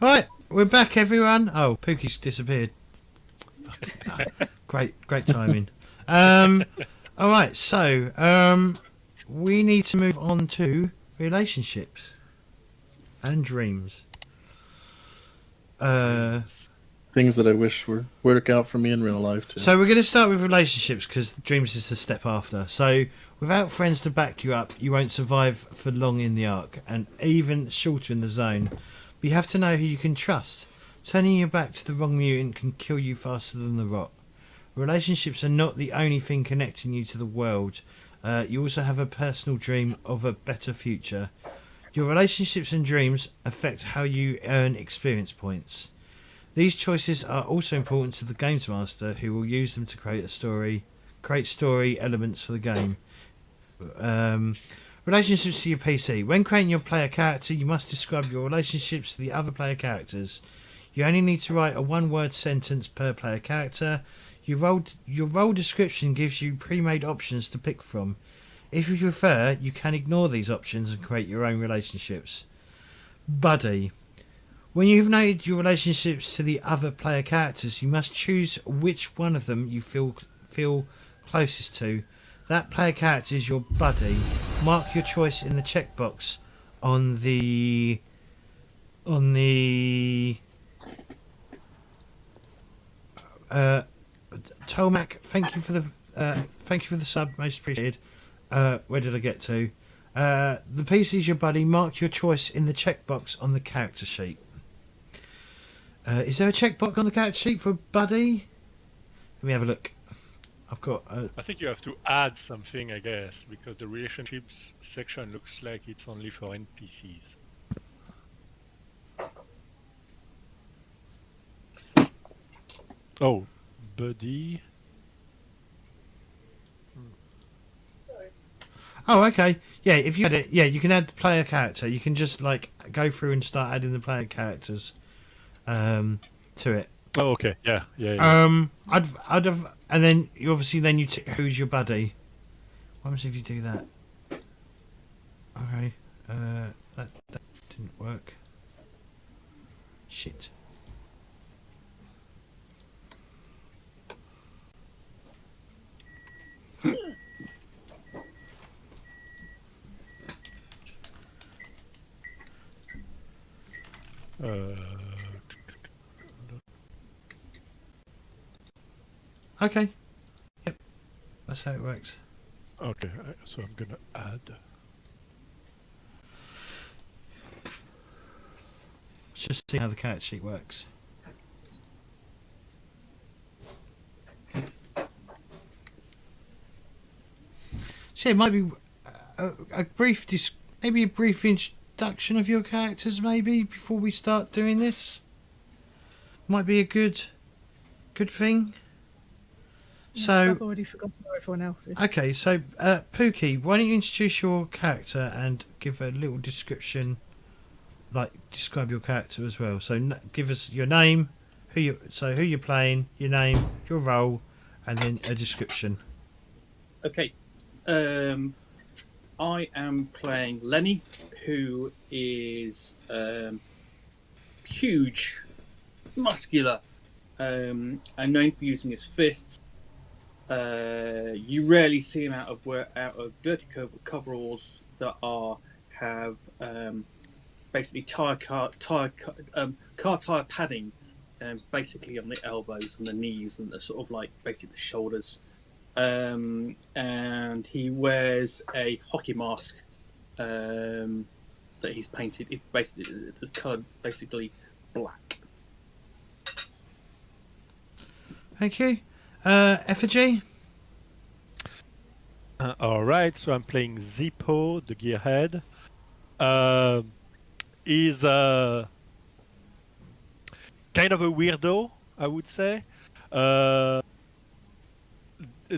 Right, we're back, everyone. Oh, Pookie's disappeared. Fucking great timing. All right, so we need to move on to relationships and dreams. Things that I wish would work out for me in real life too. So we're going to start with relationships because dreams is the step after. So without friends to back you up, you won't survive for long in the arc, and even shorter in the zone. But you have to know who you can trust. Turning your back to the wrong mutant can kill you faster than the rot. Relationships are not the only thing connecting you to the world. You also have a personal dream of a better future. Your relationships and dreams affect how you earn experience points. These choices are also important to the games master, who will use them to create story elements for the game. Relationships to your PC. When creating your player character, you must describe your relationships to the other player characters. You only need to write a one-word sentence per player character. Your role description gives you pre-made options to pick from. If you prefer, you can ignore these options and create your own relationships. Buddy. When you've noted your relationships to the other player characters, you must choose which one of them you feel closest to. That player character is your buddy. Mark your choice in the checkbox on the Tomac, thank you for the sub, most appreciated. Where did I get to? The PC is your buddy. Mark your choice in the checkbox on the character sheet. Is there a checkbox on the character sheet for buddy? Let me have a look. I've got. I think you have to add something, I guess, because the relationships section looks like it's only for NPCs. Oh, buddy. Oh, okay. Yeah, if you add it, you can add the player character. You can just like go through and start adding the player characters to it. Oh, okay. Yeah. I'd have, and then you obviously you tick who's your buddy. What happens if you do that? Okay, that didn't work. Shit. Okay. Yep. That's how it works. Okay, so I'm gonna add. Just see how the character sheet works. So it might be a brief, maybe a brief introduction of your characters, maybe before we start doing this. Might be a good thing. Yes, So I've already forgotten where everyone else is. okay, so Pookie, why don't you introduce your character and give a little description, like describe your character as well. So give us your name, who you're playing, your name, your role, and then a description. Okay. I am playing Lenny, who is huge, muscular, and known for using his fists. You rarely see him out of dirty coveralls that have basically car tire padding, basically on the elbows and the knees and the sort of like basically the shoulders. And he wears a hockey mask that he's painted. It's coloured basically black. Thank you. Effigy? Alright, so I'm playing Zippo, the gearhead. He's kind of a weirdo, I would say.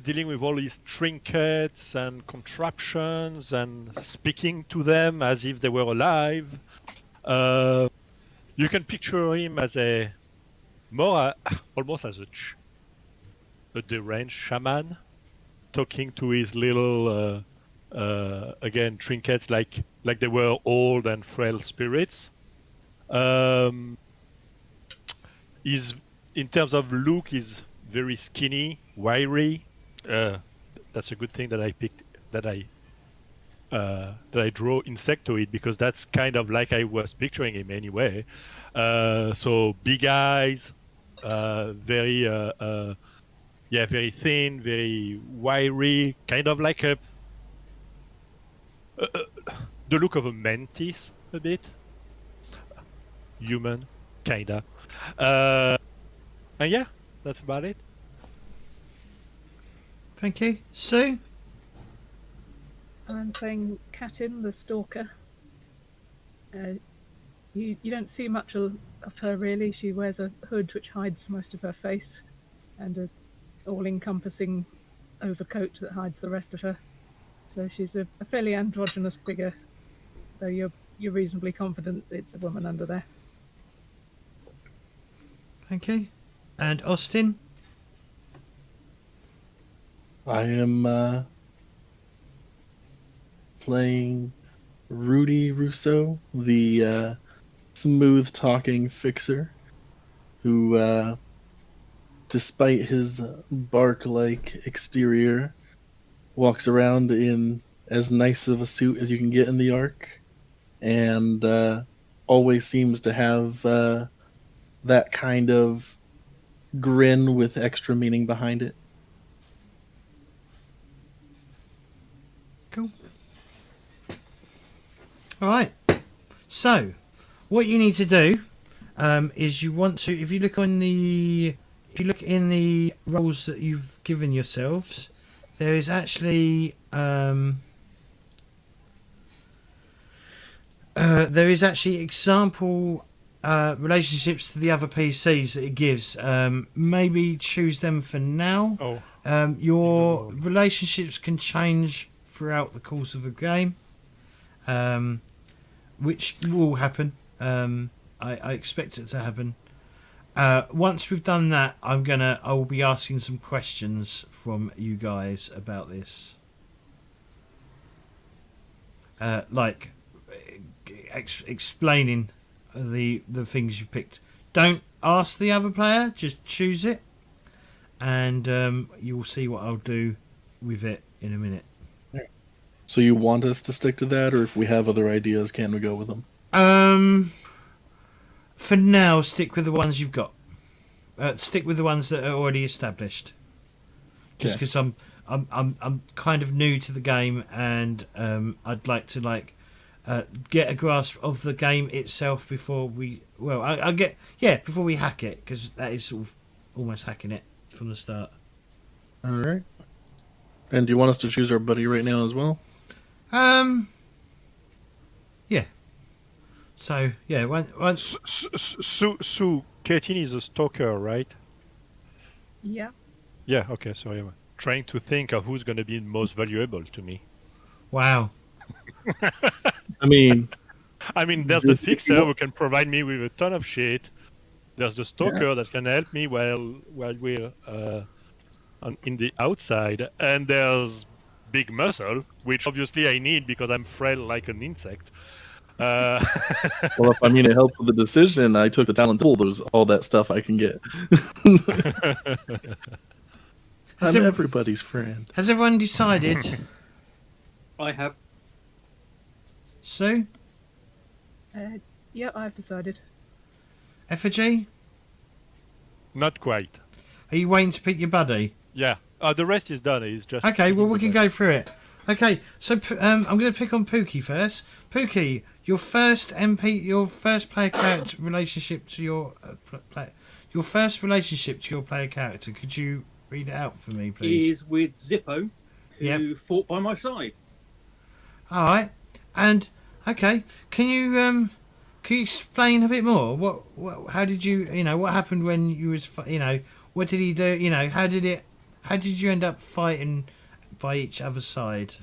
Dealing with all these trinkets and contraptions and speaking to them as if they were alive. You can picture him as almost as a deranged shaman, talking to his little trinkets like they were old and frail spirits. He's in terms of look, he's very skinny, wiry. That's a good thing that I picked that I draw insectoid because that's kind of like I was picturing him anyway. So big eyes, very very thin, very wiry, kind of like the look of a mantis a bit, human, kinda. And yeah, that's about it. Thank you. Sue? I'm playing Katin, the stalker. You don't see much of her really. She wears a hood which hides most of her face, and a all-encompassing overcoat that hides the rest of her. So she's a fairly androgynous figure, though you're reasonably confident it's a woman under there. Thank you. And Austin? I am playing Rudy Rousseau, the smooth-talking fixer, who, despite his bark-like exterior, walks around in as nice of a suit as you can get in the Ark, and always seems to have that kind of grin with extra meaning behind it. Cool. All right. So, what you need to do is you want to, if you look in the roles that you've given yourselves, there is actually example relationships to the other PCs that it gives. Maybe choose them for now. Oh. Your relationships can change throughout the course of the game, which will happen. I expect it to happen. Once we've done that, I will be asking some questions from you guys about this, like explaining the things you picked. Don't ask the other player, just choose it, and you'll see what I'll do with it in a minute. So you want us to stick to that, or if we have other ideas, can we go with them? For now, stick with the ones you've got. Stick with the ones that are already established. Just because I'm kind of new to the game, and I'd like to get a grasp of the game itself before we before we hack it, because that is sort of almost hacking it from the start. All right. And do you want us to choose our buddy right now as well? Yeah. So yeah, once Sue, Katin is a stalker, right? Yeah. Yeah. Okay. Sorry, I'm trying to think of who's going to be most valuable to me. wow. I mean, there's the fixer who can provide me with a ton of shit. There's the stalker that can help me while we're in the outside, and there's Big Muscle, which obviously I need because I'm frail like an insect. well, if it helped with the decision, I took the talent pool. There's all that stuff I can get. I'm everybody's friend. Has everyone decided? I have. Sue? Yeah, I've decided. Effigy? Not quite. Are you waiting to pick your buddy? Yeah. The rest is done. It's just okay. Well, we can go through it. Okay. So I'm going to pick on Pookie first. Pookie, your first player character relationship to your player character. Could you read it out for me, please? Is with Zippo, who fought by my side. All right. And okay, can you explain a bit more? What how did you what happened when you was what did he do? How did you end up fighting by each other's side?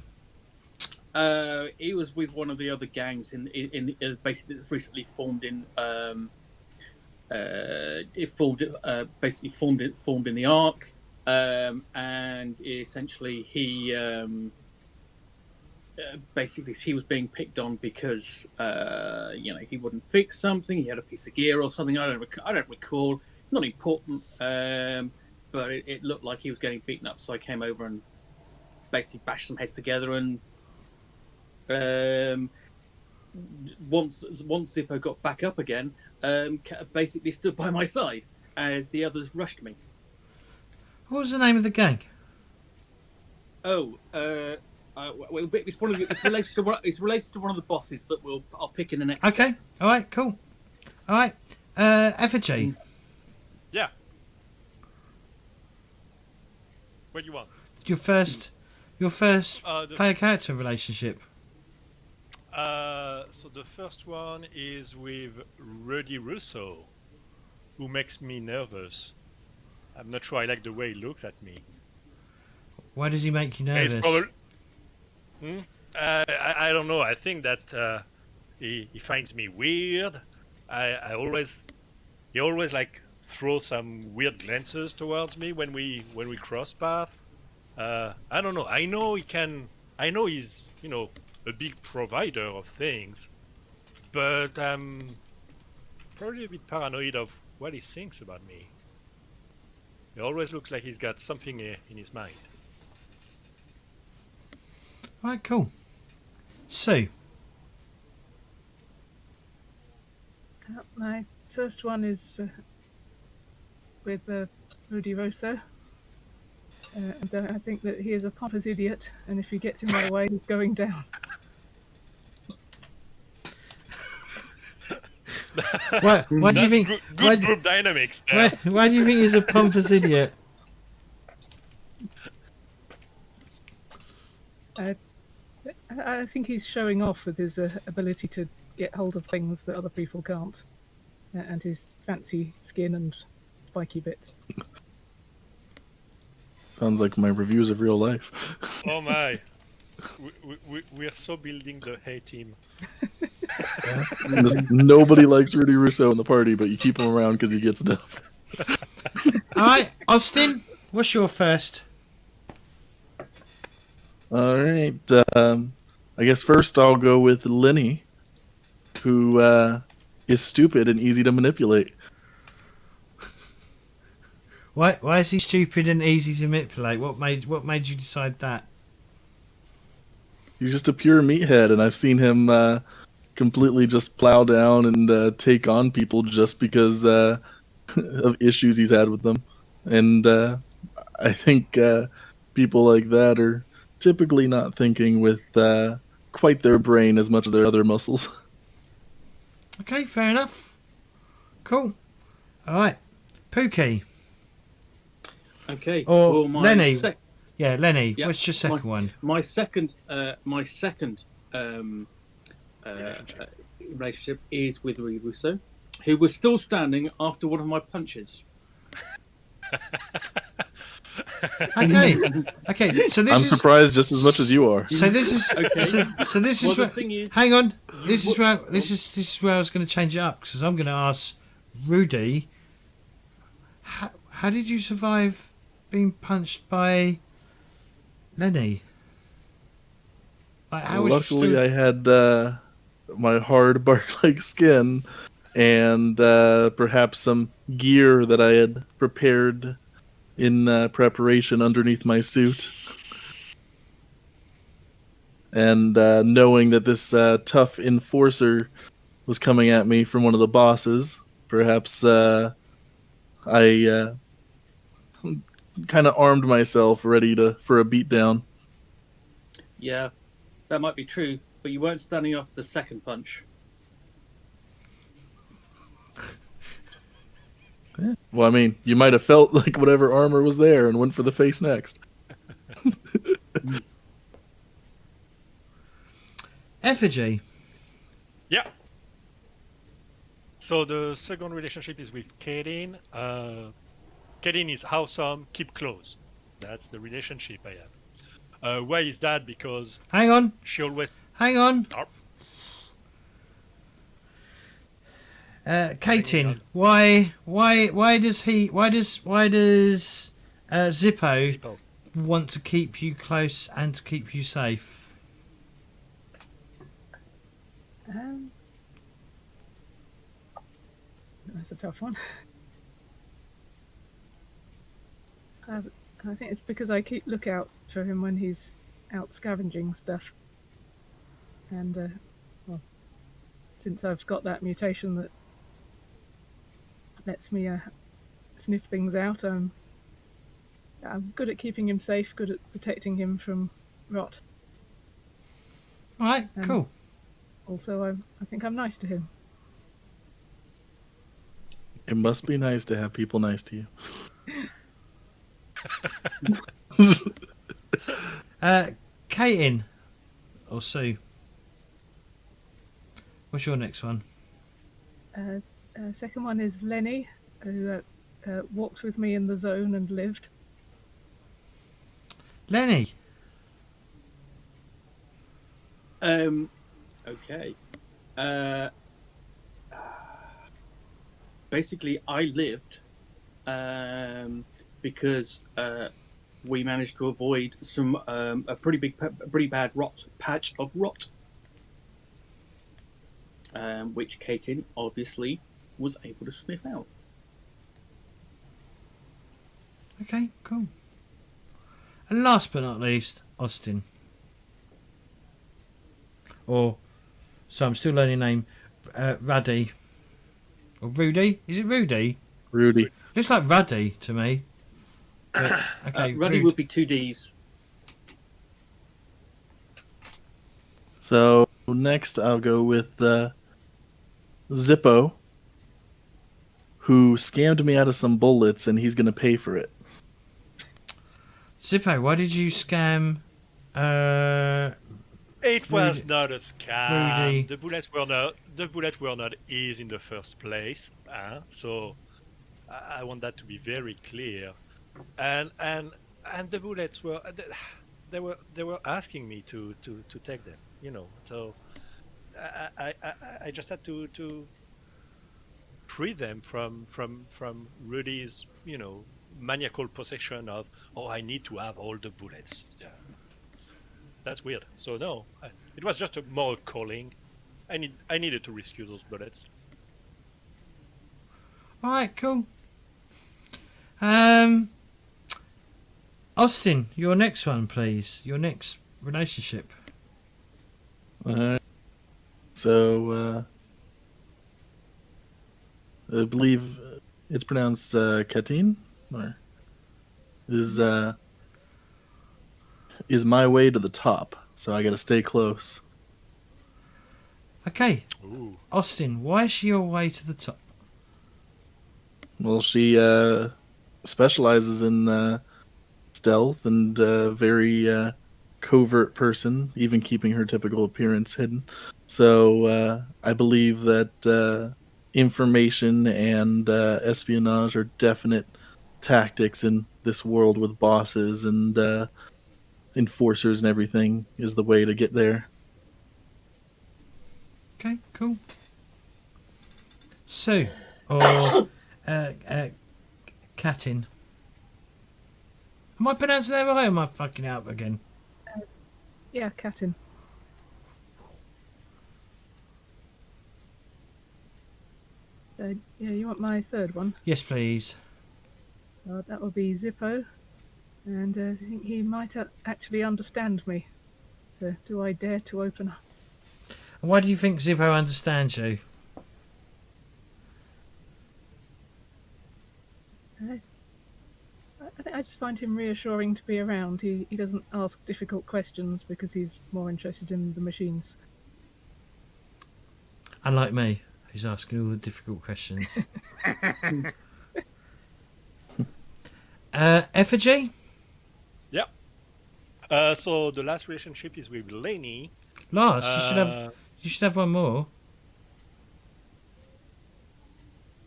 He was with one of the other gangs in basically that's recently formed in formed in the Ark, and essentially he he was being picked on because he wouldn't fix something. He had a piece of gear or something. I don't recall. He not important, but it looked like he was getting beaten up. So I came over and basically bashed some heads together. And once Zippo got back up again, basically stood by my side as the others rushed me. What was the name of the gang? Oh, it's one of the, it's related to one of the bosses that I'll pick in the next. Okay. All right. Cool. All right. Effigy. Yeah. What do you want? Your first The player character relationship. So the first one is with Rudy Russo, who makes me nervous. I'm not sure I like the way he looks at me. Why does he make you It's nervous? probably. I don't know. I think that he finds me weird. He always like throws some weird glances towards me when we cross paths. I don't know. I know he's a big provider of things, but I'm probably a bit paranoid of what he thinks about me. He always looks like he's got something in his mind. All right. Cool. Sue. My first one is with Rudy Rosso. And I think that he is a pompous idiot, and if he gets in my way, he's going down. Why do you That's think? good group dynamics there. Why do you think he's a pompous idiot? I think he's showing off with his ability to get hold of things that other people can't, and his fancy skin and spiky bits. Sounds like my reviews of real life. Oh my. We are so building the hate team. Nobody likes Rudy Russo in the party, but you keep him around because he gets stuff. All right, Austin. What's your first? All right. I guess first I'll go with Lenny, who is stupid and easy to manipulate. Why is he stupid and easy to manipulate? What made you decide that? He's just a pure meathead, and I've seen him completely just plow down and take on people just because of issues he's had with them. And I think people like that are typically not thinking with quite their brain as much as their other muscles. Okay, fair enough. Cool. All right, Pookie. Okay. Or well, Lenny. Yeah, Lenny. Yeah, What's your second one? My second relationship is with Rudy Russo, who was still standing after one of my punches. Okay. Okay. So this I'm is surprised just as much as you are. so this is Okay. so this is Well, the where, thing is, hang on. This is where I was going to change it up because I'm going to ask Rudy. How did you survive being punched by Lenny? Like, how was Luckily, you I had my hard bark-like skin and perhaps some gear that I had prepared in preparation underneath my suit. And knowing that this tough enforcer was coming at me from one of the bosses, perhaps I kind of armed myself ready for a beatdown. yeah, that might be true, but you weren't standing after the second punch. Yeah. Well, I mean, you might have felt like whatever armor was there and went for the face next. Effigy? Yeah. So the second relationship is with Kaylin. Kaylin is awesome, keep close. That's the relationship I have. Why is that? Because Hang on. she always... Hang on. Oh, Katin, why does Zippo Zippo. want to keep you close and to keep you safe? That's a tough one. I think it's because I keep lookout for him when he's out scavenging stuff. And, well, since I've got that mutation that lets me sniff things out, I'm good at keeping him safe, good at protecting him from rot. All right, And cool. Also, I think I'm nice to him. It must be nice to have people nice to you. Katin or Sue, what's your next one? Second one is Lenny, who walked with me in the zone and lived. Lenny. Okay. Basically, I lived because we managed to avoid some a pretty bad patch of rot, which Katin obviously was able to sniff out. Okay, cool. And last but not least, Austin. Or, so I'm still learning your name, Ruddy. Or Rudy? Is it Rudy? Rudy. Looks like Ruddy to me. But, okay, Ruddy Rude. would be 2 Ds. So next I'll go with Zippo, who scammed me out of some bullets, and he's going to pay for it. Zippo, why did you scam... It was Rudy- not a scam. Rudy. The bullets were not his in the first place. So I want that to be very clear. And the bullets were they were asking me to take them. So I just had to free them from Rudy's maniacal possession of, oh, I need to have all the bullets. Yeah. That's weird. So no, it was just a moral calling. I needed to rescue those bullets. Alright, cool. Austin, your next one, please. Your next relationship. So I believe it's pronounced Katin, or is my way to the top. So I got to stay close. Okay, Ooh. Austin, why is she your way to the top? Well, she specializes in stealth and very covert person, even keeping her typical appearance hidden. So I believe that information and espionage are definite tactics in this world with bosses and enforcers and everything is the way to get there. Okay, cool. Sue, or Katin. Am I pronouncing that right, or am I fucking it up again? Yeah, Katin. Yeah, you want my third one? Yes, please. That will be Zippo, and I think he might actually understand me. So, do I dare to open up? And why do you think Zippo understands you? I think I just find him reassuring to be around. He doesn't ask difficult questions because he's more interested in the machines. Unlike me, who's asking all the difficult questions. Effigy? Yeah. So the last relationship is with Lenny. Last, you should have one more.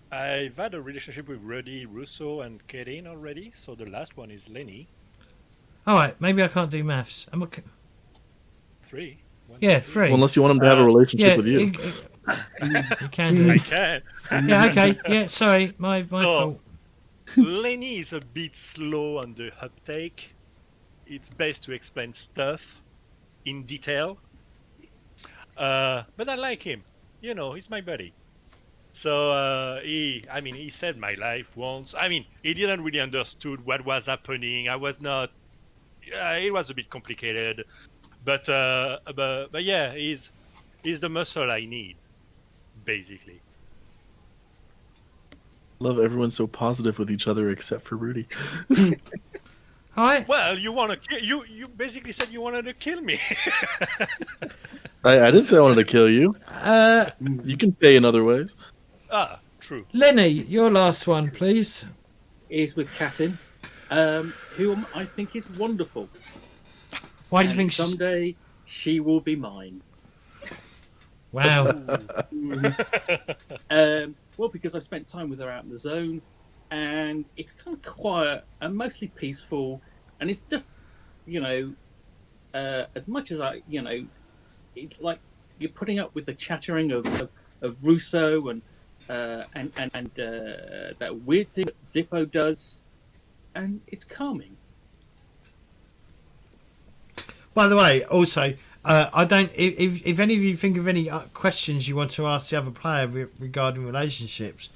I've had a relationship with Rudy, Russo, and Katin already. So the last one is Lenny. Alright, maybe I can't do maths. 3. One, Yeah, two, 3. Well, unless you want him to have a relationship with you. You can do I it. can. Yeah, okay. Yeah, sorry. My fault. Lenny is a bit slow on the uptake. It's best to explain stuff in detail. But I like him. He's my buddy. So he saved my life once. I mean, he didn't really understood what was happening. I was not. It was a bit complicated, but yeah, he's the muscle I need, basically. Love everyone's so positive with each other except for Rudy. Hi. Well, you basically said you wanted to kill me. I didn't say I wanted to kill you. Uh, You can pay in other ways. True. Lenny, your last one, please. Is with Katin, whom I think is wonderful. Why do you And think she's... someday she will be mine? Wow. Well, because I've spent time with her out in the zone, and it's kind of quiet and mostly peaceful, and it's just, as much as it's like you're putting up with the chattering of Russo and that weird thing that Zippo does, and it's calming. By the way, also, I don't. If any of you think of any questions you want to ask the other player regarding relationships,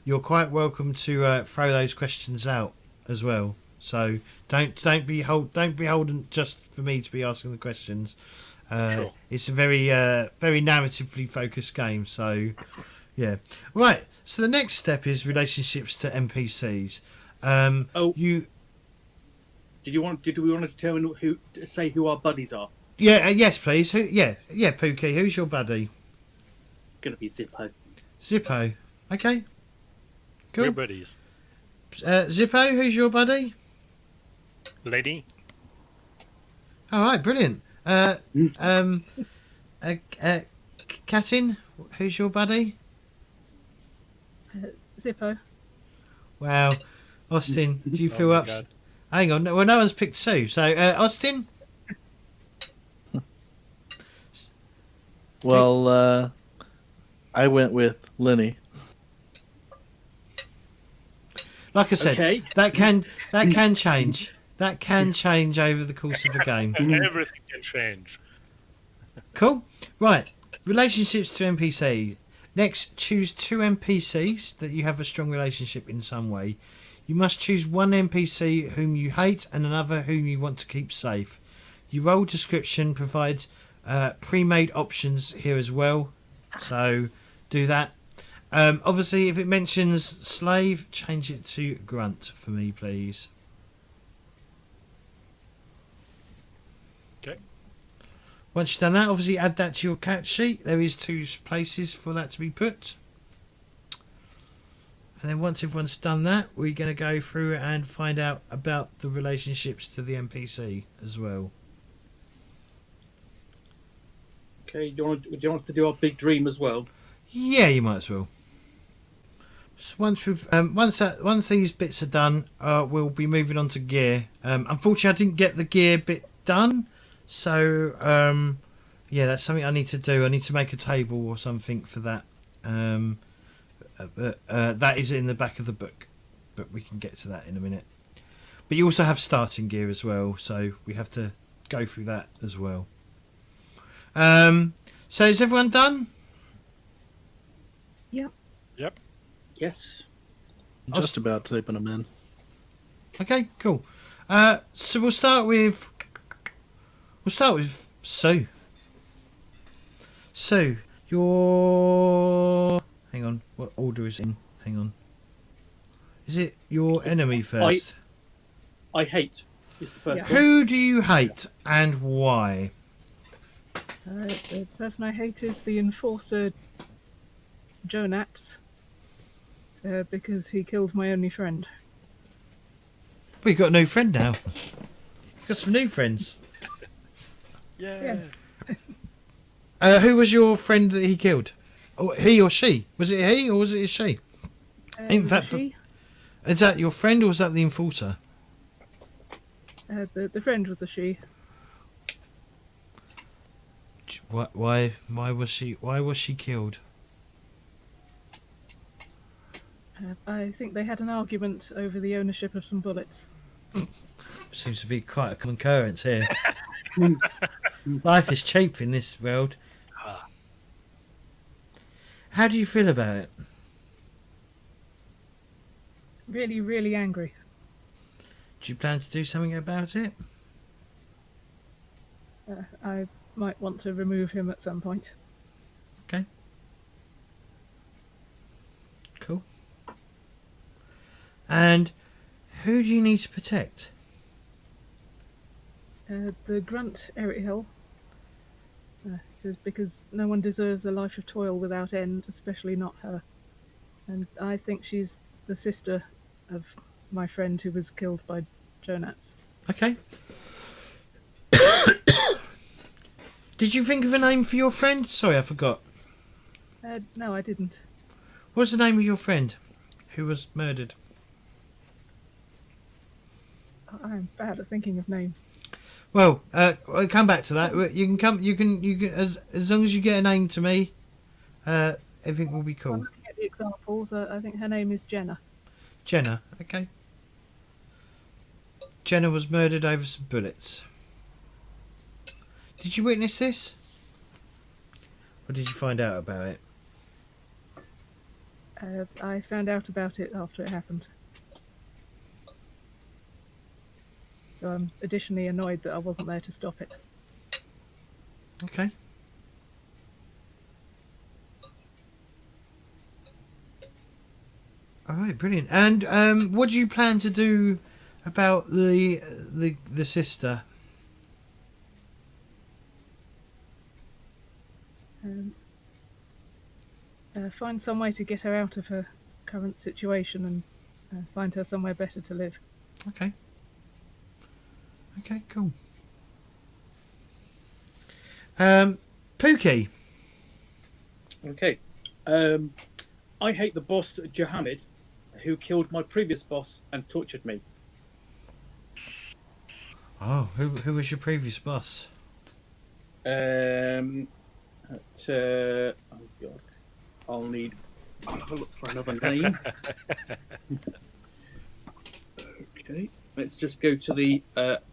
you're quite welcome to throw those questions out as well. So don't be beholden just for me to be asking the questions. Sure. It's a very narratively focused game. So yeah, right. So the next step is relationships to NPCs. Did we want to determine who our buddies are? Yeah, yes, please. Who? Yeah, Pookie. Who's your buddy? It's gonna be Zippo. Zippo. Okay. Cool. Your buddies. Zippo, who's your buddy? Lady. All right, brilliant. Katin, who's your buddy? Zippo. Wow. Austin, do you Oh feel my up? God. Hang on. Well, no one's picked Sue. So, Austin? Well, I went with Lenny. Like I said, Okay. that can change. That can change over the course of a game. Everything can change. Cool. Right. Relationships to NPCs. Next, choose 2 NPCs that you have a strong relationship in some way. You must choose one NPC whom you hate and another whom you want to keep safe. Your role description provides pre-made options here as well. So do that. Obviously, if it mentions slave, change it to grunt for me, please. Okay. Once you've done that, obviously add that to your cat sheet. There is 2 places for that to be put. And then once everyone's done that, we're going to go through and find out about the relationships to the NPC as well. Okay. Do you want us to do our big dream as well? Yeah, you might as well. So once we've once these bits are done, we'll be moving on to gear. Unfortunately, I didn't get the gear bit done, so yeah, that's something I need to do. I need to make a table or something for that. But that is in the back of the book, but we can get to that in a minute. But you also have starting gear as well, so we have to go through that as well. So is everyone done? Yep. Yep. Yes. Just about typing them in. Okay, cool. So we'll start with Sue. Sue, your... Hang on, what order is it in? Hang on. Is it your enemy first? I hate is the first one. Who do you hate and why? The person I hate is the enforcer, Jonats, because he killed my only friend. We've got a new friend now. We've got some new friends. Yeah. Who was your friend that he killed? Or he or she? Was it he or was it a she? In fact, She, is that your friend or was that the enforcer? the friend was a she. Why was she killed? I think they had an argument over the ownership of some bullets. Seems to be quite a common occurrence here. Life is cheap in this world. How do you feel about it? really, really angry. Do you plan to do something about it? I might want to remove him at some point. Okay. Cool. And who do you need to protect? The grunt Eric it says, because no one deserves a life of toil without end, especially not her. And I think she's the sister of my friend who was killed by Jonats. Okay. Did you think of a name for your friend? Sorry, I forgot. No, I didn't. What's the name of your friend who was murdered? I'm bad at thinking of names. Well, I'll come back to that. You can as long as you get a name to me, everything will be I'm cool. looking at the examples. I think her name is Jenna. Jenna, okay. Jenna was murdered over some bullets. Did you witness this? Or did you find out about it? I found out about it after it happened. So I'm additionally annoyed that I wasn't there to stop it. Okay. All right, brilliant. And what do you plan to do about the sister? Find some way to get her out of her current situation and find her somewhere better to live. Okay. Okay, cool. Pookie. Okay. I hate the boss, Johammed, who killed my previous boss and tortured me. Oh, who was your previous boss? Oh god, I'll have a look for another name. Okay, let's just go to the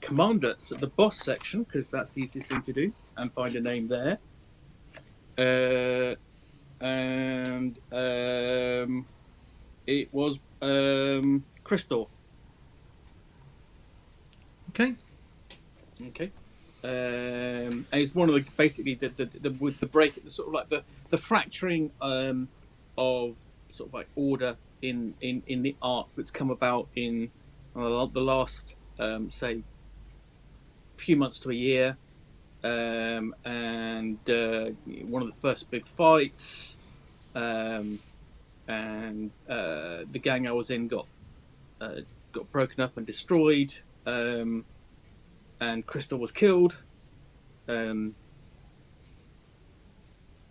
commanders at the boss section, because that's the easiest thing to do, and find a name there. It was Crystal. Okay. Okay. And it's one of the basically the with the break, sort of like the fracturing of sort of like order in the arc that's come about in the last say few months to a year, and one of the first big fights, and the gang I was in got broken up and destroyed. And Crystal was killed, and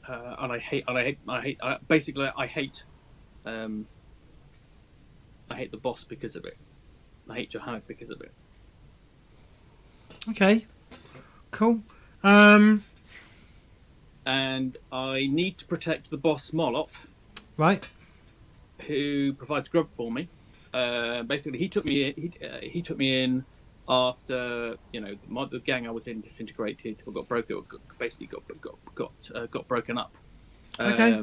I hate the boss because of it. I hate Johanna because of it. Okay. Cool. And I need to protect the boss Marlot, Right. who provides grub for me. Basically, he took me in after the gang I was in disintegrated or got broken, or got broken up. Okay.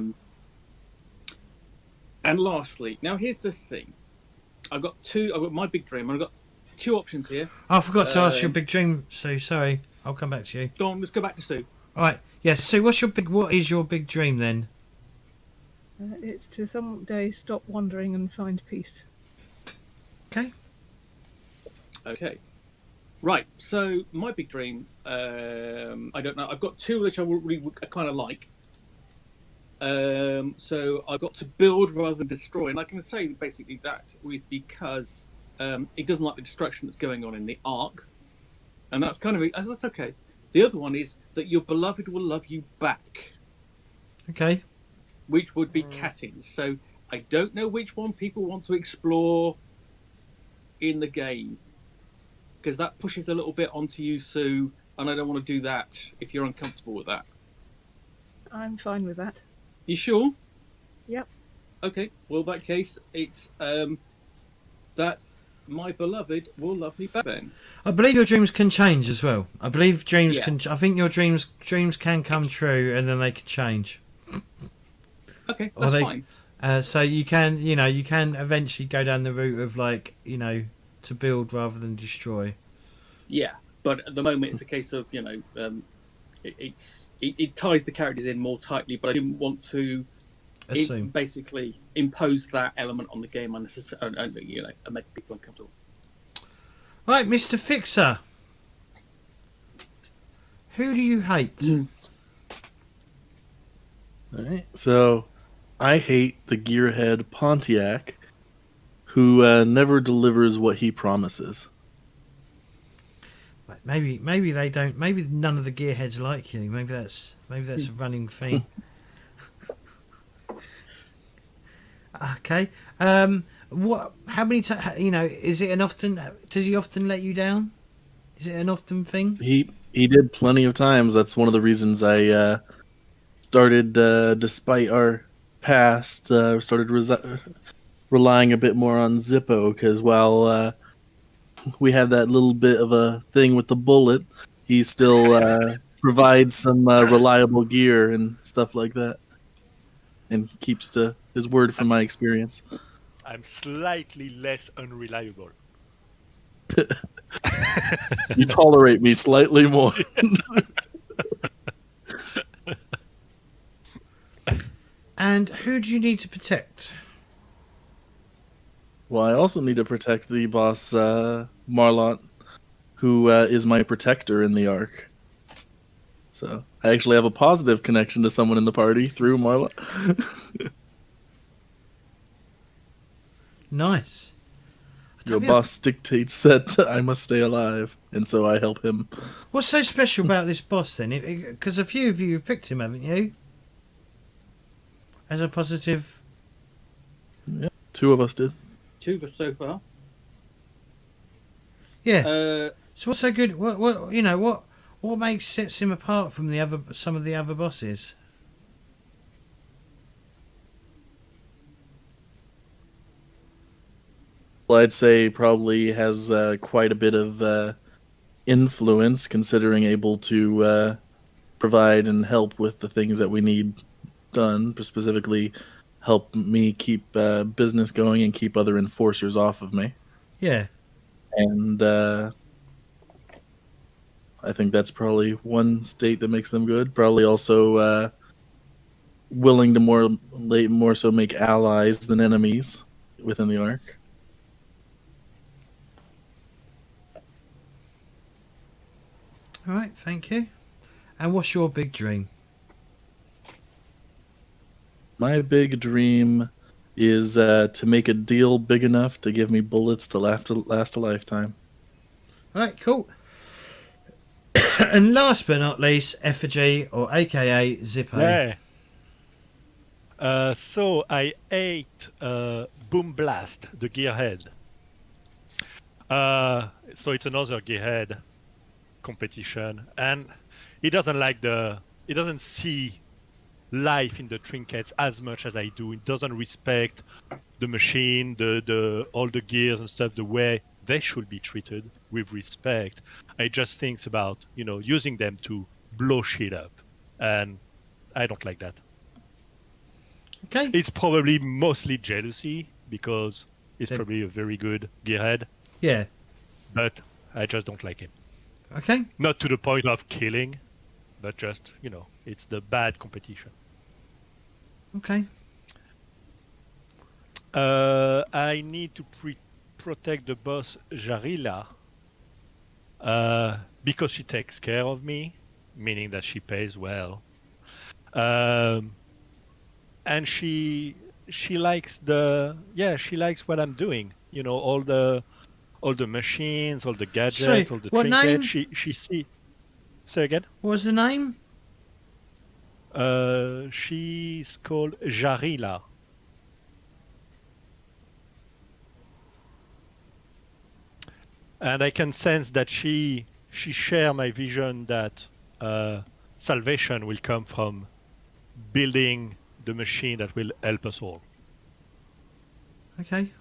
And lastly, now here's the thing: I've got my big dream. I've got two options here. I forgot to ask your big dream, Sue. Sorry, I'll come back to you. Go on, let's go back to Sue. All right. Yes, Sue. What is your big dream then? It's to someday stop wandering and find peace. Okay. Okay. Right, so my big dream, I don't know. I've got two which I kind of like. So I've got to build rather than destroy, and I can say basically that is because it doesn't like the destruction that's going on in the arc, and that's that's okay. The other one is that your beloved will love you back, Okay. which would be Katins. So I don't know which one people want to explore in the game, because that pushes a little bit onto you, Sue, and I don't want to do that if you're uncomfortable with that. I'm fine with that. You sure? Yep. Okay, well, in that case, it's that my beloved will love me back then. I believe your dreams can change as well. I believe dreams Yeah. can. I think your dreams can come true, and then they can change. Okay, Or that's they- fine. So you can eventually go down the route of to build rather than destroy. Yeah, but at the moment it's a case of it ties the characters in more tightly, but I didn't want to Assume. basically impose that element on the game unnecessarily, and make people uncomfortable. Right, Mr. Fixer. Who do you hate? All right. So, I hate the gearhead Pontiac, who never delivers what he promises. Maybe they don't. Maybe none of the gearheads like you. Maybe that's a running thing. Okay. What? How many times? Is it an often? Does he often let you down? Is it an often thing? He did plenty of times. That's one of the reasons I started, despite our past, started relying a bit more on Zippo, because while we have that little bit of a thing with the bullet, he still provides some reliable gear and stuff like that, and keeps to his word from my experience. I'm slightly less unreliable. You tolerate me slightly more. And who do you need to protect? Well, I also need to protect the boss, Marlot, who is my protector in the Ark. So I actually have a positive connection to someone in the party through Marlot. Nice. Your boss dictates that I must stay alive, and so I help him. What's so special about this boss then? Because a few of you have picked him, haven't you? As a positive. Yeah, 2 of us did. 2 of us so far. Yeah. So what's so good? What sets him apart from some of the other bosses? Well, I'd say probably has quite a bit of influence, considering able to provide and help with the things that we need done, specifically help me keep business going and keep other enforcers off of me. Yeah. And I think that's probably one state that makes them good. Probably also willing to more so make allies than enemies within the Ark. All right, thank you. And what's your big dream? My big dream is to make a deal big enough to give me bullets to last a lifetime. All right, cool. And last but not least, Effigy, or AKA Zippo. Yeah. So I ate Boom Blast, the gearhead. So it's another gearhead competition, and he doesn't see life in the trinkets as much as I do. It doesn't respect the machine, all the gears and stuff the way they should be treated, with respect. I just thinks about using them to blow shit up, and I don't like that. Okay. It's probably mostly jealousy, because he's probably a very good gearhead. Yeah. But I just don't like him. Okay. Not to the point of killing, but just, it's the bad competition. Okay. I need to protect the boss Jarila, because she takes care of me, meaning that she pays well. And she likes she likes what I'm doing. All the machines, all the gadgets, Sorry, all the what trinkets. name? She see. Say again. What was the name? She's called Jarila. And I can sense that she share my vision that salvation will come from building the machine that will help us all. Okay.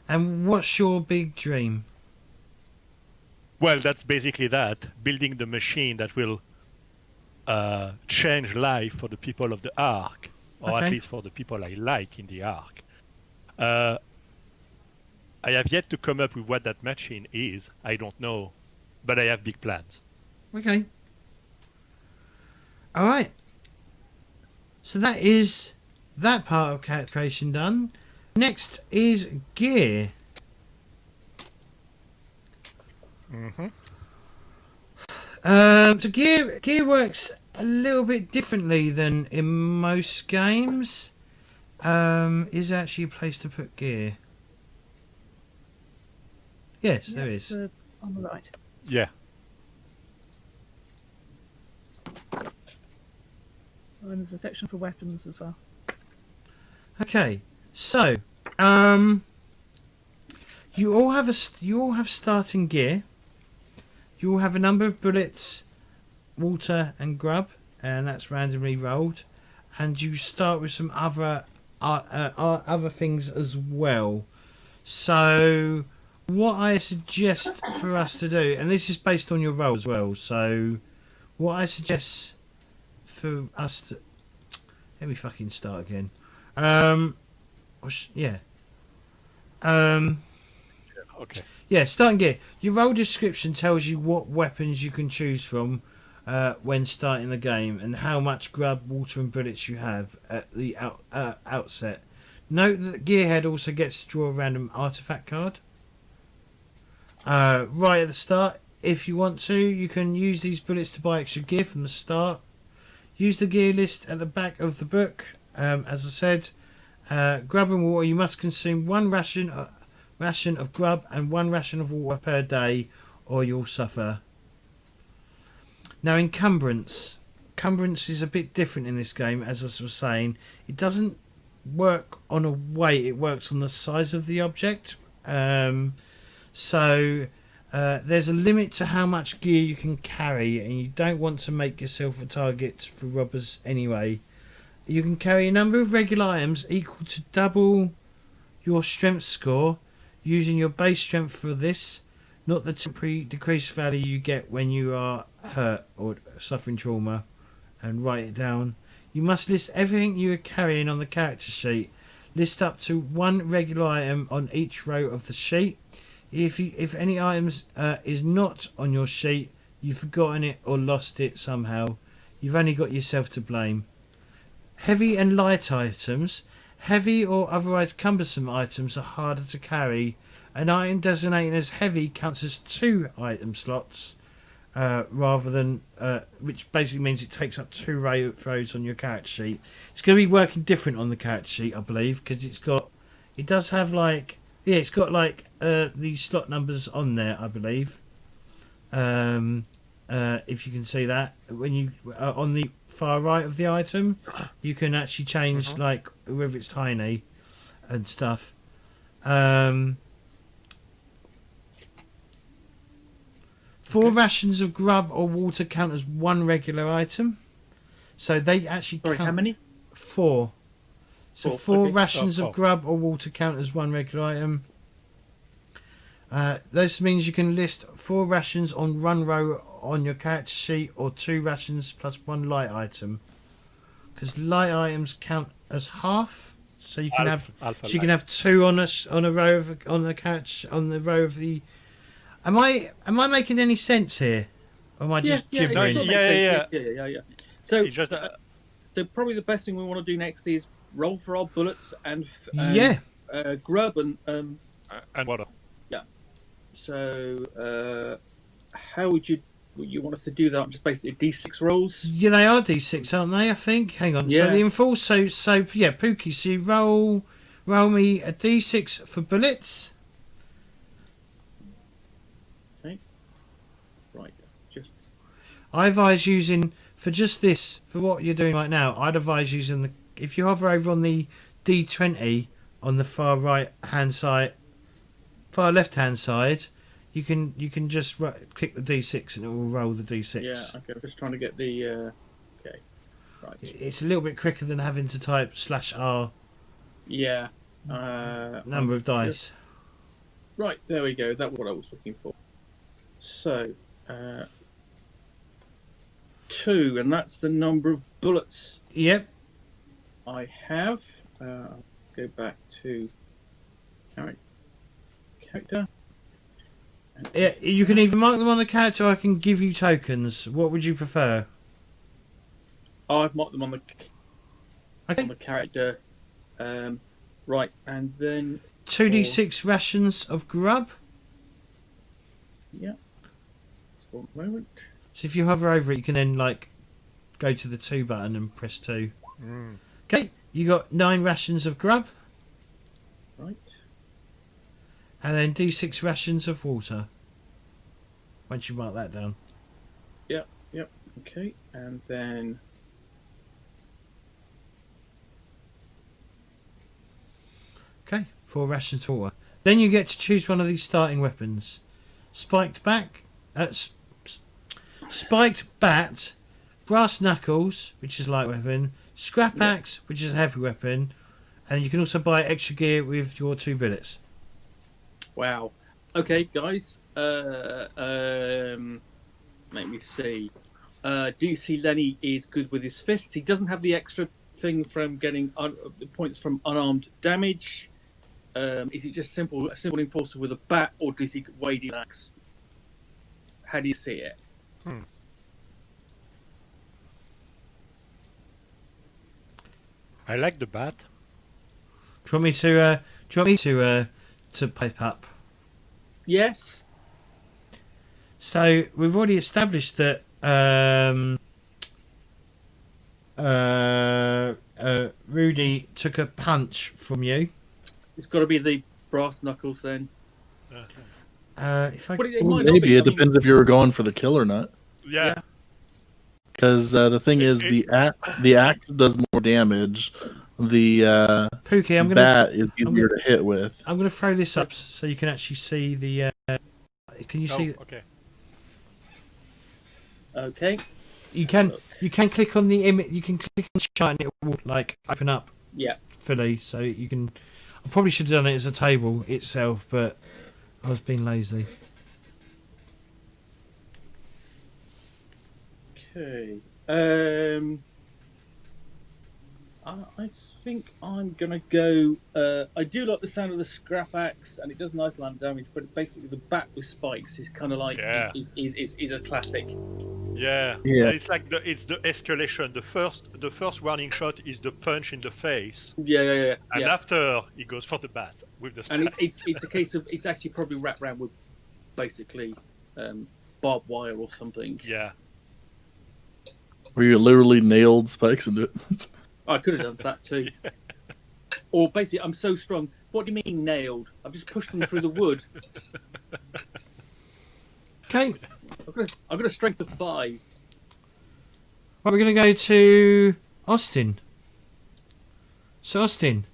And what's your big dream? Well, that's basically that. Building the machine that will change life for the people of the Ark. or at Okay. least for the people I like in the arc. I have yet to come up with what that machine is. I don't know, but I have big plans. Okay. All right. So that is that part of character creation done. Next is gear. Mm-hmm. So gear works a little bit differently than in most games. Is there actually a place to put gear? Yes, there Yes, is. on the right. Yeah. And there's a section for weapons as well. Okay, so you all have starting gear. You all have a number of bullets, water, and grub, and that's randomly rolled. And you start with some other things as well. So what I suggest for us to do, and this is based on your roll as well. So what I suggest for us to, let me fucking start again. Yeah. Okay. Yeah, starting gear. Your role description tells you what weapons you can choose from when starting the game and how much grub, water and bullets you have at the outset. Note that the gearhead also gets to draw a random artifact card. Right at the start, if you want to, you can use these bullets to buy extra gear from the start. Use the gear list at the back of the book. As I said, grub and water, you must consume one ration of grub and one ration of water per day, or you'll suffer. Now, encumbrance. Encumbrance is a bit different in this game, as I was saying. It doesn't work on a weight, it works on the size of the object. So there's a limit to how much gear you can carry, and you don't want to make yourself a target for robbers anyway. You can carry a number of regular items equal to double your strength score, using your base strength for this, not the temporary decreased value you get when you are hurt or suffering trauma, and write it down. You must list everything you are carrying on the character sheet. List up to one regular item on each row of the sheet. If any items is not on your sheet, you've forgotten it or lost it somehow, you've only got yourself to blame. Heavy and light items. Heavy or otherwise cumbersome items are harder to carry. An item designated as heavy counts as 2 item slots, rather than which basically means it takes up 2 rows on your character sheet. It's going to be working different on the character sheet, I believe, because it's got these slot numbers on there, I believe. If you can see that when you on the far right of the item, you can actually change like whether it's tiny and stuff. 4 rations of grub or water count as 1 regular item, so they actually Sorry, count. how many? 4. So 4, 4 okay. rations Oh, of grub or water count as 1 regular item. This means you can list 4 rations on 1 row on your character sheet, or 2 rations plus 1 light item. Because light items count as half, so you can have 2 on a row of on the character on the row of the. Am I making any sense here, or am I just gibbering? Yeah. So, It's just so probably the best thing we want to do next is roll for our bullets and grub and water. So, how would you want us to do that? Just basically D6 rolls. Yeah, they are D6, aren't they? I think. Hang on. Yeah. So the enforce. So yeah, Pookie. So you roll me a D6 for bullets. Okay. Right. Just. I advise using for just this for what you're doing right now. I'd advise using if you hover over on the D20 on the far right hand side, far left hand side. You can just click the D6 and it will roll the D6. Yeah. Okay. I'm just trying to get the. Okay. Right. It's a little bit quicker than having to type /R. Yeah. Number of dice. Right. There we go. That's what I was looking for. So, 2, and that's the number of bullets Yep. I have. Go back to character. Yeah, you can either mark them on the character, or I can give you tokens. What would you prefer? I've marked them on the Okay. character. Right, and then 2d6 rations of grub. yeah. Just one moment. So if you hover over it, you can then like go to the 2 button and press 2. Mm. Okay, you got 9 rations of grub, Right. and then d6 rations of water. Once you mark that down. Yep. Okay, and then Okay, 4 rations of water. Then you get to choose one of these starting weapons: spiked bat, brass knuckles, which is a light weapon, scrap axe, which is a heavy weapon, and you can also buy extra gear with your 2 bullets. wow. Okay, guys. Let me see. Do you see Lenny is good with his fists? He doesn't have the extra thing from getting points from unarmed damage. Is he just a simple enforcer with a bat, or does he wade in axe? How do you see it? I like the bat. Do you want me to pipe up? Yes. So we've already established that Rudy took a punch from you. It's got to be the brass knuckles then. If I But it Well, might not maybe be. it depends if you were going for the kill or not. Yeah. Because the thing is, the axe does more damage. The Pookie, I'm gonna bat is easier to hit with. I'm gonna throw this up so you can actually see the. Can you see? Okay. Okay. You can click on the image. You can click on the chart and it will like open up Yeah. fully, so you can. I probably should have done it as a table itself, but I was being lazy. Okay. I think I'm gonna go. I do like the sound of the scrap axe, and it does nice land damage. But basically, the bat with spikes is kind of like is a classic. Yeah. Yeah. It's like the escalation. The first warning shot is the punch in the face, Yeah. and after he goes for the bat with the. And it's a case of it's actually probably wrapped around with basically barbed wire or something. Yeah. Where you literally nailed spikes into it. I could have done that too. Or basically, I'm so strong. What do you mean nailed? I've just pushed them through the wood. Okay, I've got a strength of 5. right, we're gonna go to Austin. So Austin,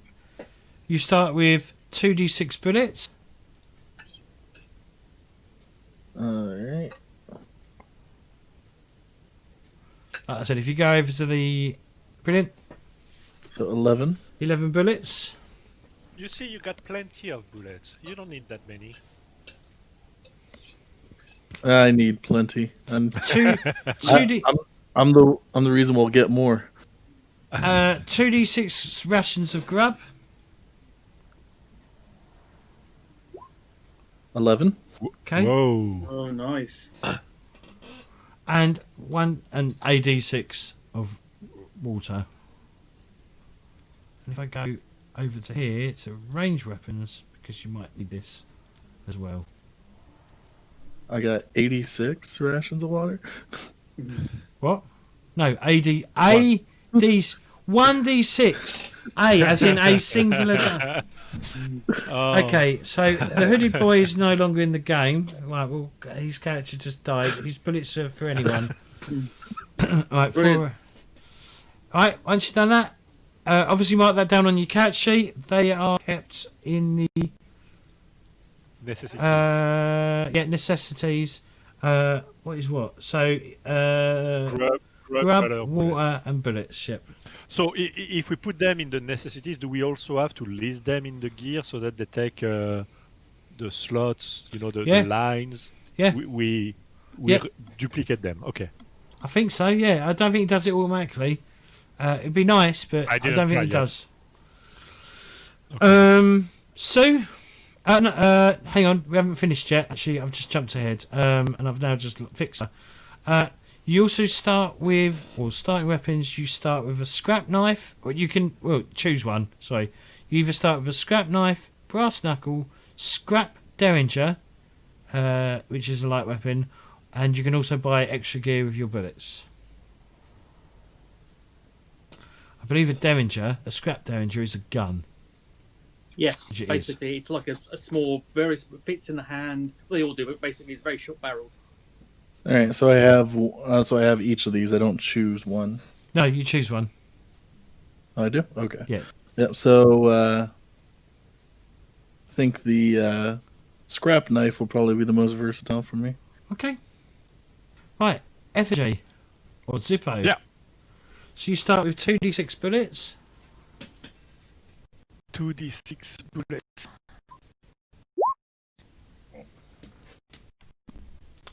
you start with 2d6 bullets. Alright. Like I said, if you go over to the brilliant So 11. 11 bullets. You see, you got plenty of bullets. You don't need that many. I need plenty. And Two, I'm the reason we'll get more. 2d6 rations of grub. 11. Okay. Whoa. Oh, nice. And an AD6 of water. And if I go over to here to range weapons, because you might need this as well. I got 86 rations of water. What? No, 1d6. A as in a singular. Oh. Okay, so the hooded boy is no longer in the game. Right, well, his character just died. His bullets are for anyone. Right, Brilliant. Alright, once you've done that, obviously mark that down on your character sheet. They are kept in the Necessities. necessities. What is what? So Grub, grub, water, and bullets. Yep. So if we put them in the necessities, do we also have to list them in the gear so that they take the slots, the lines? Yeah. We Yep. duplicate them. Okay. I think so. Yeah, I don't think it does it automatically. It'd be nice, but I didn't don't think try it yet. does. Okay. So, hang on, we haven't finished yet. Actually, I've just jumped ahead, and I've now just fixed her. You also start with, or starting weapons, you start with a scrap knife, or you can, choose one, sorry. You either start with a scrap knife, brass knuckle, scrap derringer, which is a light weapon, and you can also buy extra gear with your bullets. I believe a scrap derringer is a gun. Yes, Which it is. basically, it's like a small, very fits in the hand. They all do, but basically, it's very short-barreled. All right, so I have each of these. I don't choose one. No, you choose one. Oh, I do. Okay. Yeah. Yep. So I think the scrap knife will probably be the most versatile for me. Okay. Right, effigy, or Zippo. Yeah. So you start with 2d6 bullets. 2d6 bullets.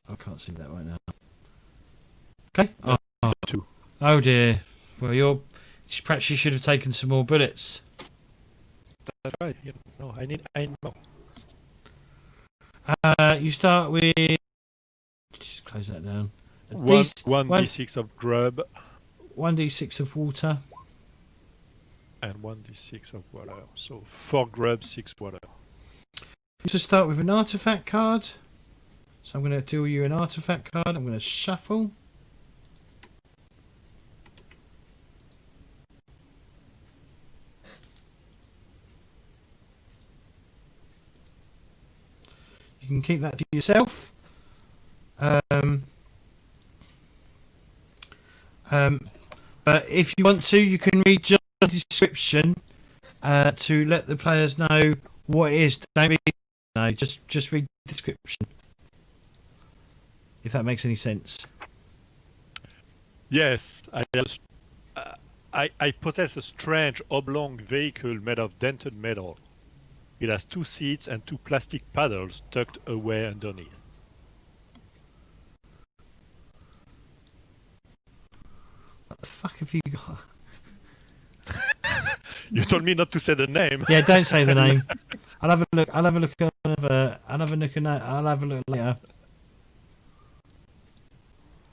I can't see that right now. Okay. Oh, Two. oh dear. Well, perhaps you should have taken some more bullets. That's right. You know, I need more. You start with. Just close that down. One d6 of grub 1d6 of water. and 1d6 of water. So 4 grub, 6 water. To start with an artifact card. So I'm going to deal you an artifact card. I'm going to shuffle. You can keep that to yourself. But if you want to, you can read just the description to let the players know what it is. Don't read, no, just read the description. If that makes any sense. Yes, I possess a strange oblong vehicle made of dented metal. It has 2 seats and 2 plastic paddles tucked away underneath. What the fuck have you got? You told me not to say the name. Yeah, don't say the name. I'll have a look. I'll have a look later.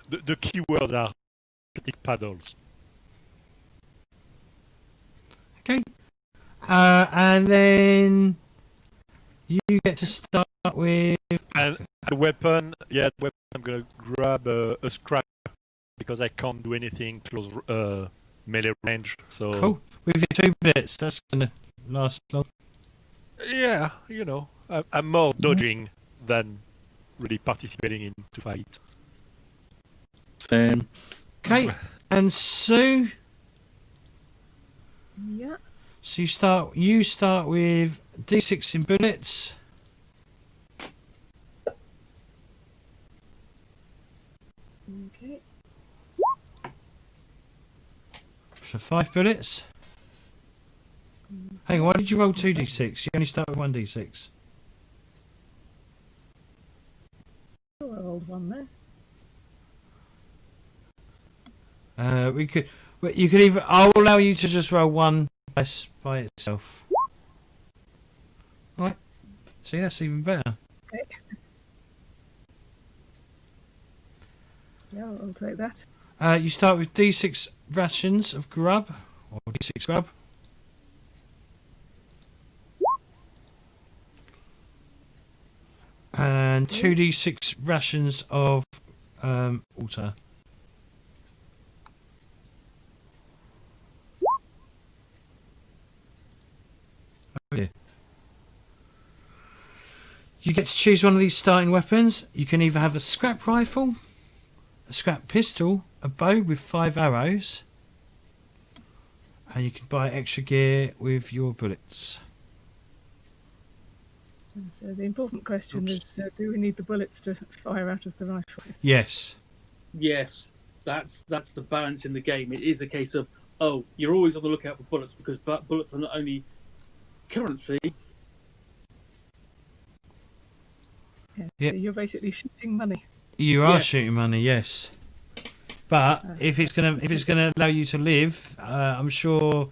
The keywords are plastic paddles. Okay. And then you get to start with. And the weapon, I'm gonna grab a scrap because I can't do anything close melee range. So Cool. With your 2 bits, that's gonna last long. yeah, you know, I'm more dodging than really participating in to fight. Same. Okay. And Sue. Yeah. So you start with D6 in bullets. Okay. So 5 bullets. Hang on, why did you roll 2d6? You only start with 1d6. Oh, I rolled 1 there. You could either. I'll allow you to just roll 1 dice by itself. Right. See, that's even better. Okay. Yeah, I'll take that. You start with D6 rations of grub, or D6 grub. And 2d6 rations of water. Oh dear. You get to choose one of these starting weapons. You can either have a scrap rifle, a scrap pistol, a bow with 5 arrows, and you can buy extra gear with your bullets. And so the important question is, do we need the bullets to fire out of the rifle? Yes. Yes, that's the balance in the game. It is a case of, oh, you're always on the lookout for bullets because bullets are not only currency. Yeah, Yep. so you're basically shooting money. You are Yes. shooting money, yes. But if it's gonna allow you to live, I'm sure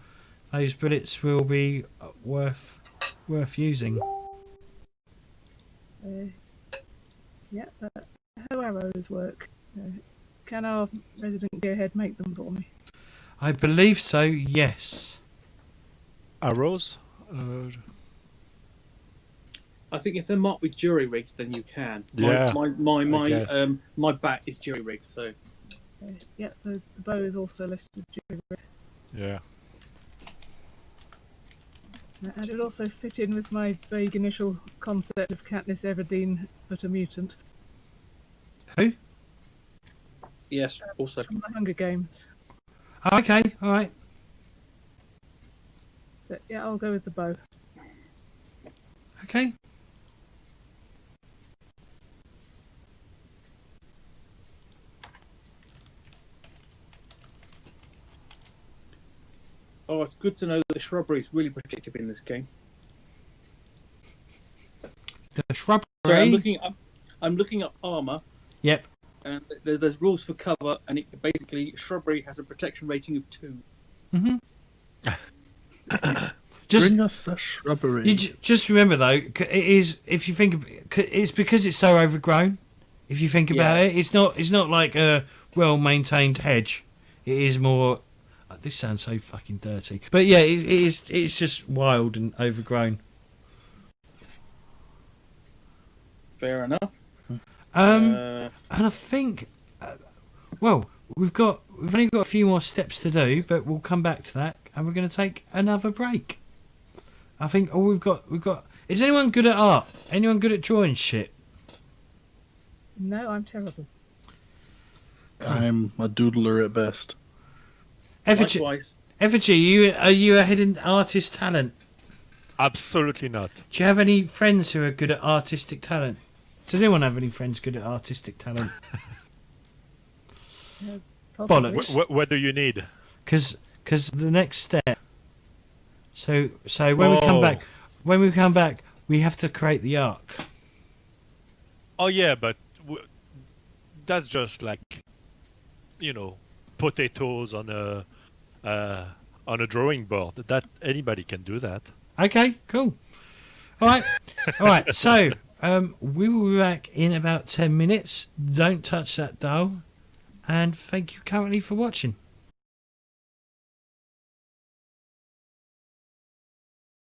those bullets will be worth using. Yeah, how arrows work? Can our resident gearhead make them for me? I believe so. Yes. Arrows? I think if they're marked with jury rigs, then you can. Yeah, My bat is jury rigged, so Yeah, the bow is also listed as jury rigged. Yeah. And it also fit in with my vague initial concept of Katniss Everdeen, but a mutant Who? yes. Also, from the Hunger Games. Oh, okay. All right. So yeah, I'll go with the bow. Okay. oh, it's good to know that the shrubbery is really protective in this game. The shrubbery. So I'm looking up armor, Yep. and there's rules for cover, and it basically shrubbery has a protection rating of 2. Just Bring us the shrubbery. just remember though, it is, if you think it's because it's so overgrown. If you think about it, it's not like a well maintained hedge. It is more. This sounds so fucking dirty, but yeah, it's just wild and overgrown. Fair enough. And I think, well, we've only got a few more steps to do, but we'll come back to that, and we're going to take another break. I think all we've got. Is anyone good at art? Anyone good at drawing shit? No, I'm terrible. I'm a doodler at best. Likewise. Effigy, are you a hidden artist talent? Absolutely not. Do you have any friends who are good at artistic talent? Does anyone have any friends good at artistic talent? Possibly. Bollocks. What do you need? Because the next step. So when we come back, we have to create the arc. Oh yeah, but that's just like, potatoes on a drawing board. That anybody can do that. Okay, cool. All right. So we will be back in about 10 minutes. Don't touch that dial, and thank you currently for watching.